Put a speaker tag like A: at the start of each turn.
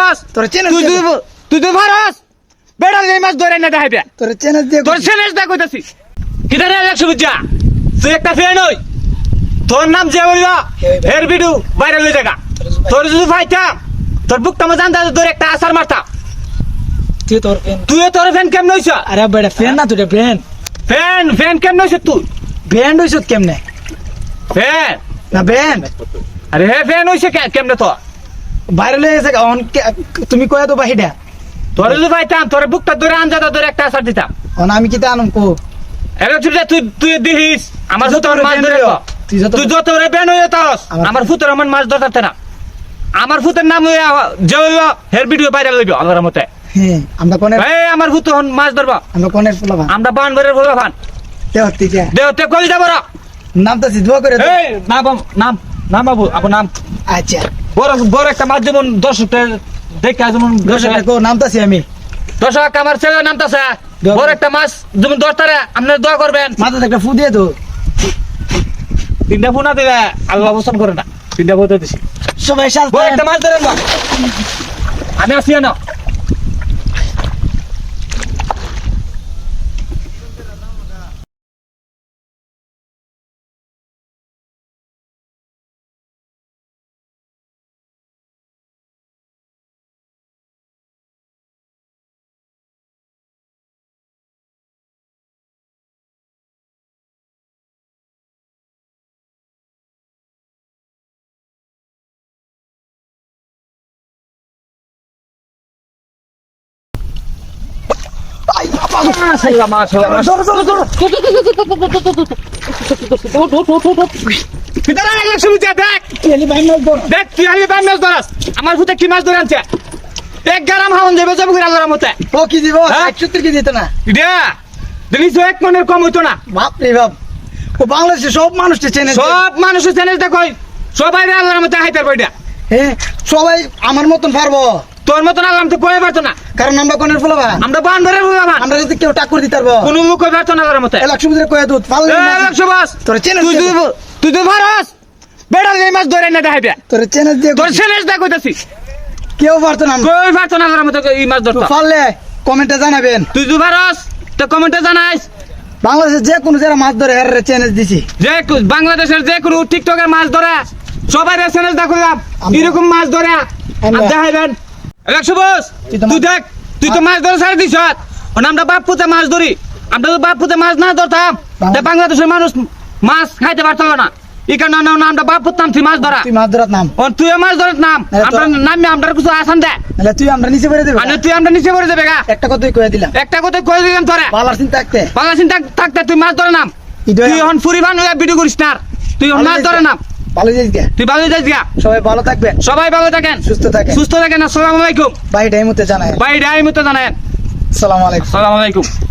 A: বস
B: তোর চ্যানেল
A: তুই তো ভারস বেড়া এই মাছ ধরে না দেখাইবে
B: তোর চ্যানেল দিয়ে
A: তোর চ্যালেঞ্জ দেখ কইতাছি কিদারে 100 বুঝা তুই একটা ফ্যান হই তোর নাম যে বলিবা এর ভিডিও ভাইরাল হয়ে যাগা তোর যদি ফাইতা তোর বুকটা মা জানতা তোর একটা আসার মারতা তুই তোর ফ্যান কেমন হইছ
B: আরে বেটা ফ্যান না তুই
A: ফ্যান কেমন হইছ তুই
B: ব্যান্ড হইছ কেমনে
A: ফ্যান
B: না ব্যান্ড
A: আরে হে ফ্যান হইছে কেমনে তো
B: ভাইরাল হয়ে গেছে অন তুমি কয়া তো বাহিডা
A: তোর যদি ফাইতাম তোর বুকটা ধরে আনজাতা ধরে একটা আসার দিতাম
B: অন আমি কি তা আনম কো
A: এর তুই দিস আমার ফুতর মাছ ধরে তুই যত রে বেন হয়ে তাস আমার ফুতর আমার মাছ ধরতে না আমার ফুতের নাম যে হের ভিডিও ভাইরাল হইব আল্লাহর মতে
B: হ্যাঁ আমরা কোনে
A: এই আমার ফুত মাছ ধরবা
B: আমরা কোনের ফুলাবা
A: আমরা বান ভরে ফুলা ফান
B: তে হতে কে
A: দেওতে কই যাব রা
B: নামটা দোয়া করে
A: এই নাম বাবু আপনার নাম
B: আচ্ছা
A: বড় একটা মাছ যেমন দর্শক দেখে যেমন
B: দর্শক কো নামতাছি আমি
A: দর্শক আমার ছেলে নামতাছে বড় একটা মাছ যেমন দশটারে আপনি দোয়া করবেন
B: মাথা একটা ফু দিয়ে তো
A: তিনটা ফোনা দিবে আল্লাহ অবস্থান করে না তিনটা বলতে দিছি
B: সবাই সাথ
A: বড় একটা মাছ ধরেন না আমি আসি না আমার ফুটে কি মাছ ধরে আনছে 1 গ্রাম হাউন দেবে যাবো আল্লাহর মতে
B: ও কি দিব 70 কি দিত না
A: দেখিস 1 মনের কম হইতো না
B: বাপ রে বাপ ও বাংলাদেশে সব মানুষকে চেনে
A: সব মানুষের চ্যানেল দেখো সবাই আল্লাহর মতে হাইতার বইটা
B: হ্যাঁ সবাই আমার মতন পারবো
A: তোর মতন আল্লাহ তো কয়ে পারতো না
B: কারণ আমরা কোনের ফুলাবা
A: আমরা বান ভরে ফুলাবা
B: আমরা যদি কেউ টাক্কর দিতে পারবো
A: কোনো মুখ কয়ে পারতো না আল্লাহর মতে
B: এলাক সুবিধা কয়ে দুধ পারলে তোর চ্যানেল
A: তুই তো ভারস বেড়া এই মাছ ধরে না দেখাইবে
B: তোর চ্যানেল দিয়ে
A: তোর চ্যালেঞ্জ দেখ কইতাছি
B: কেউ পারতো না
A: কই পারতো না আল্লাহর মতে এই মাছ ধরতে
B: পারলে কমেন্টে জানাবেন
A: তুই তো ভারস তো কমেন্টে জানাইস
B: বাংলাদেশে যে কোনো যারা মাছ ধরে এর চ্যানেল দিছি
A: যে বাংলাদেশের যে কোনো টিকটকের মাছ ধরে সবাই চ্যানেল দেখলাম এরকম মাছ ধরে দেখাইবেন 100 বস তুই দেখ তুই তো মাছ ধরে ছাড়ি দিছ আমরা বাপুতে মাছ ধরি আমরা তো বাপুতে মাছ না ধরতাম বাংলাদেশের মানুষ মাছ খাইতে পারতো না ইকার না আমরা বাপুত নাম তুই মাছ ধরা
B: তুই মাছ ধরার নাম
A: তুই মাছ ধরার নাম আমরা নামে আমরা কিছু আসান দে
B: তাহলে তুই আমরা নিচে পড়ে দেবে
A: তুই আমরা নিচে পড়ে দেবে গা
B: একটা কথাই কয়ে দিলাম
A: একটা কথা কয়ে দিলাম তোরে
B: বালার চিন্তা থাকতে
A: বাংলা চিন্তা থাকতে তুই মাছ ধরে নাম তুই এখন ফুরিবান হয়ে ভিডিও করিস না তুই মাছ ধরে নাম
B: ভালো যাইস গা
A: তুই ভালো যাইস গা
B: সবাই ভালো থাকবেন
A: সবাই ভালো থাকেন
B: সুস্থ থাকেন
A: আসসালামু আলাইকুম
B: ভাই টাইমতে জানাই
A: ভাই ডাইমতে জানেন
B: আসসালামু আলাইকুম
A: আসসালামু আলাইকুম